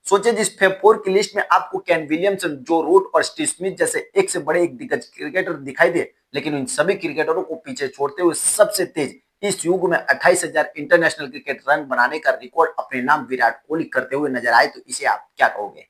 सोचिए जिस फेब 4 की लिस्ट में आपको केन विलियमसन, जो रूट और स्टीव स्मिथ जैसे एक से बड़े एक दिग्गज क्रिकेटर दिखाई दे, लेकिन इन सभी क्रिकेटरों को पीछे छोड़ते हुए सबसे तेज इस युग में 28,000 इंटरनेशनल क्रिकेट रन बनाने का रिकॉर्ड अपने नाम विराट कोहली करते हुए नजर आए, तो इसे आप क्या कहोगे?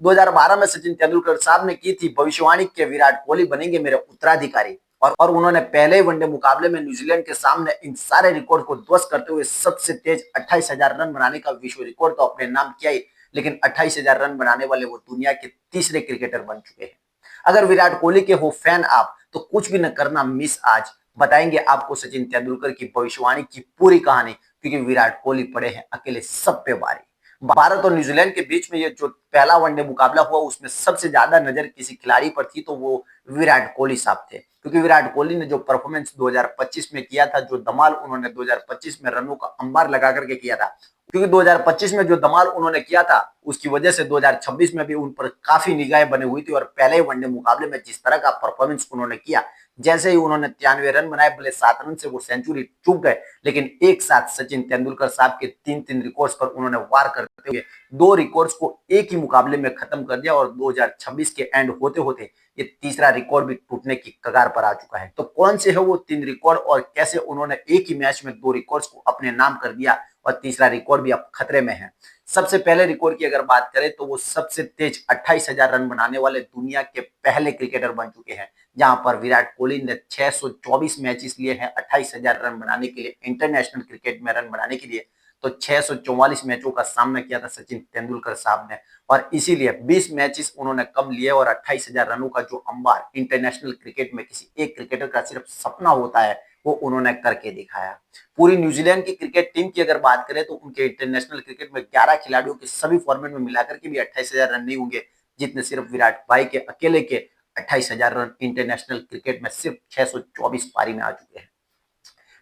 2012 में सचिन तेंदुलकर साहब ने की थी भविष्यवाणी के विराट कोहली बनेंगे मेरे उत्तराधिकारी, और उन्होंने पहले ही वनडे मुकाबले में न्यूजीलैंड के सामने इन सारे रिकॉर्ड को ध्वस्त करते हुए सबसे तेज 28,000 रन बनाने का विश्व रिकॉर्ड तो अपने नाम किया ही, लेकिन 28,000 रन बनाने वाले वो दुनिया के तीसरे क्रिकेटर बन चुके हैं। अगर विराट कोहली के हो फैन आप, तो कुछ भी न करना मिस आज बताएंगे आपको सचिन तेंदुलकर की भविष्यवाणी की पूरी कहानी, क्योंकि विराट कोहली पड़े हैं अकेले सब पे भारी। भारत और न्यूजीलैंड के बीच में ये जो पहला वनडे मुकाबला हुआ, उसमें सबसे ज्यादा नजर किसी खिलाड़ी पर थी तो वो विराट कोहली साहब थे, क्योंकि विराट कोहली ने जो परफॉर्मेंस 2025 में किया था, जो धमाल उन्होंने 2025 में रनों का अंबार लगा करके किया था, क्योंकि 2025 में जो धमाल उन्होंने किया था उसकी वजह से 2026 में भी उन पर काफी निगाहें बनी हुई थी, और पहले ही वनडे मुकाबले में जिस तरह का परफॉर्मेंस उन्होंने किया, जैसे ही उन्होंने 93 रन बनाए, भले 7 रन से वो सेंचुरी चूक गए, लेकिन एक साथ सचिन तेंदुलकर साहब के तीन तीन रिकॉर्ड्स पर उन्होंने वार करते हुए दो रिकॉर्ड्स को एक ही मुकाबले में खत्म कर दिया, और 2026 के एंड होते होते ये तीसरा रिकॉर्ड भी टूटने की कगार पर आ चुका है। तो कौन से है वो तीन रिकॉर्ड, और कैसे उन्होंने एक ही मैच में दो रिकॉर्ड्स को अपने नाम कर दिया, और तीसरा रिकॉर्ड भी अब खतरे में है। सबसे पहले रिकॉर्ड की अगर बात करें, तो वो सबसे तेज 28,000 रन बनाने वाले दुनिया के पहले क्रिकेटर बन चुके हैं, जहां पर विराट कोहली ने 624 मैचेस लिए हैं 28,000 रन बनाने के लिए, इंटरनेशनल क्रिकेट में रन बनाने के लिए। तो 644 मैचों का सामना किया था सचिन तेंदुलकर साहब ने, और इसीलिए 20 मैचेस उन्होंने कम लिए, और 28,000 रनों का जो अंबार इंटरनेशनल क्रिकेट में किसी एक क्रिकेटर का सिर्फ सपना होता है, वो उन्होंने करके दिखाया। पूरी न्यूजीलैंड की क्रिकेट टीम की अगर बात करें, तो उनके इंटरनेशनल क्रिकेट में 11 खिलाड़ियों के सभी फॉर्मेट में मिलाकर के भी 28,000 रन नहीं होंगे, जितने सिर्फ विराट भाई के अकेले के 28,000 रन इंटरनेशनल क्रिकेट में सिर्फ 624 पारी में आ चुके हैं।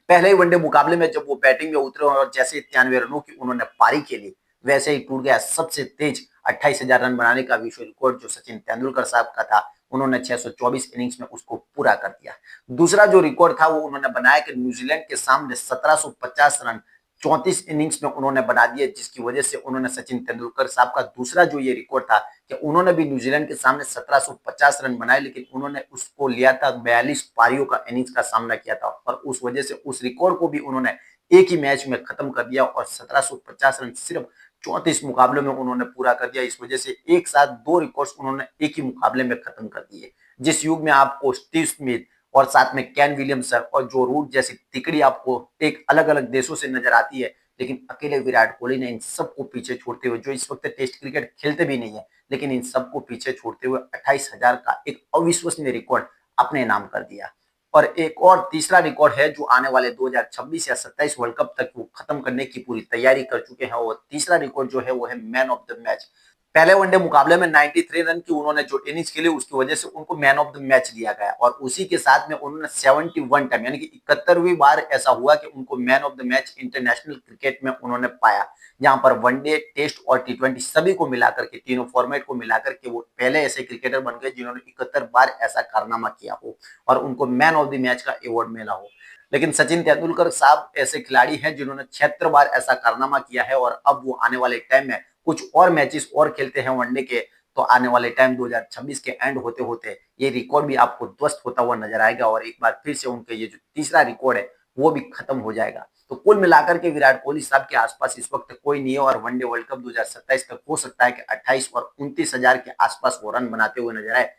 पहले ही वनडे मुकाबले में जब वो बैटिंग में उतरे और जैसे 93 रनों की उन्होंने पारी खेली, वैसे ही टूट गया सबसे तेज 28,000 रन बनाने का विश्व रिकॉर्ड जो सचिन तेंदुलकर साहब का था। उन्होंने 624 इनिंग्स में उसको पूरा कर दिया। दूसरा जो रिकॉर्ड था वो उन्होंने बनाया कि न्यूजीलैंड के सामने 1750 रन 34 इनिंग्स में उन्होंने बना दिए, जिसकी वजह से उन्होंने सचिन तेंदुलकर साहब का दूसरा जो ये रिकॉर्ड था कि उन्होंने भी न्यूजीलैंड के सामने 1750 रन बनाए, लेकिन उन्होंने उसको लिया था 42 पारियों का इनिंग्स का सामना किया था, और उस वजह से उस रिकॉर्ड को भी उन्होंने एक ही मैच में खत्म कर दिया, और 1750 रन सिर्फ 34 मुकाबलों में उन्होंने पूरा कर दिया। इस वजह से एक साथ दो रिकॉर्ड्स उन्होंने एक ही मुकाबले में खत्म कर दिए। जिस युग में आपको स्टीव स्मिथ और साथ में केन विलियमसन और जो रूट जैसी तिकड़ी आपको एक अलग अलग देशों से नजर आती है, लेकिन अकेले विराट कोहली ने इन सबको पीछे छोड़ते हुए, जो इस वक्त टेस्ट क्रिकेट खेलते भी नहीं है, लेकिन इन सबको पीछे छोड़ते हुए 28,000 का एक अविश्वसनीय रिकॉर्ड अपने नाम कर दिया। और एक और तीसरा रिकॉर्ड है जो आने वाले 2026 या 27 वर्ल्ड कप तक वो खत्म करने की पूरी तैयारी कर चुके हैं, और तीसरा रिकॉर्ड जो है वो है मैन ऑफ द मैच। पहले वनडे मुकाबले में 93 रन की उन्होंने जो इनिंग्स खेली, उसकी वजह से उनको मैन ऑफ द मैच दिया गया, और उसी के साथ में उन्होंने 71 टाइम यानी कि 71वीं बार ऐसा हुआ कि उनको man of the match international cricket में उन्होंने पाया, जहां पर वनडे, टेस्ट और टी20 सभी को मिलाकर के, तीनों फॉर्मेट को मिलाकर के वो पहले ऐसे क्रिकेटर बन गए जिन्होंने 71 बार ऐसा कारनामा किया हो और उनको मैन ऑफ द मैच का अवार्ड मिला हो। लेकिन सचिन तेंदुलकर साहब ऐसे खिलाड़ी हैं जिन्होंने 76 बार ऐसा कारनामा किया है, और अब वो आने वाले टाइम में कुछ और मैचेस और खेलते हैं वनडे के, तो आने वाले टाइम 2026 के एंड होते होते ये रिकॉर्ड भी आपको ध्वस्त होता हुआ नजर आएगा, और एक बार फिर से उनके ये जो तीसरा रिकॉर्ड है वो भी खत्म हो जाएगा। तो कुल मिलाकर के विराट कोहली साहब के आसपास इस वक्त कोई नहीं है, और वनडे वर्ल्ड कप 2027 तक हो सकता है कि 28 और 29,000 के आसपास वो रन बनाते हुए नजर आए।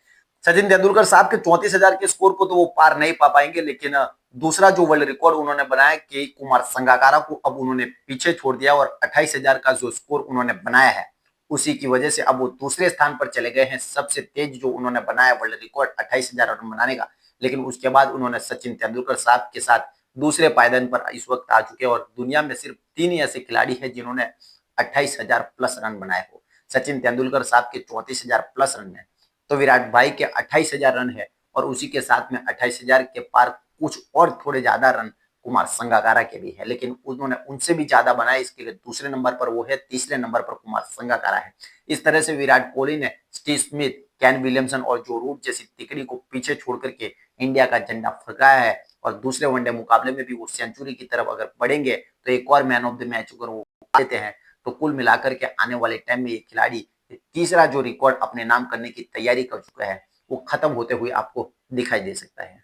सचिन तेंदुलकर साहब के 34,000 के स्कोर को तो वो पार नहीं पा पाएंगे, लेकिन दूसरा जो वर्ल्ड रिकॉर्ड उन्होंने बनाया के कुमार संगाकारा को अब उन्होंने पीछे छोड़ दिया, और 28,000 का जो स्कोर उन्होंने बनाया है उसी की वजह से अब वो दूसरे स्थान पर चले गए हैं। सबसे तेज जो उन्होंने बनाया वर्ल्ड रिकॉर्ड 28,000 रन बनाने का, लेकिन उसके बाद उन्होंने सचिन तेंदुलकर साहब के साथ दूसरे पायदान पर इस वक्त आ चुके हैं, और दुनिया में सिर्फ 3 ही ऐसे खिलाड़ी हैं जिन्होंने 28,000 प्लस रन बनाए हो। सचिन तेंदुलकर साहब के 34,000 प्लस रन है, तो विराट भाई के 28,000 रन है, और उसी के साथ में 28,000 के पार कुछ और थोड़े ज्यादा रन कुमार संगाकारा के भी है, लेकिन उन्होंने उनसे भी ज्यादा बनाए, इसके लिए दूसरे नंबर पर वो है, तीसरे नंबर पर कुमार संगाकारा है। इस तरह से विराट कोहली ने स्टीव स्मिथ, केन विलियमसन और जो रूट जैसी तिकड़ी को पीछे छोड़ करके इंडिया का झंडा फहराया है, और दूसरे वनडे मुकाबले में भी वो सेंचुरी की तरफ अगर बढ़ेंगे, तो एक और मैन ऑफ द मैच अगर वो लेते हैं, तो कुल मिलाकर के आने वाले टाइम में ये खिलाड़ी तीसरा जो रिकॉर्ड अपने नाम करने की तैयारी कर चुका है, वो खत्म होते हुए आपको दिखाई दे सकता है।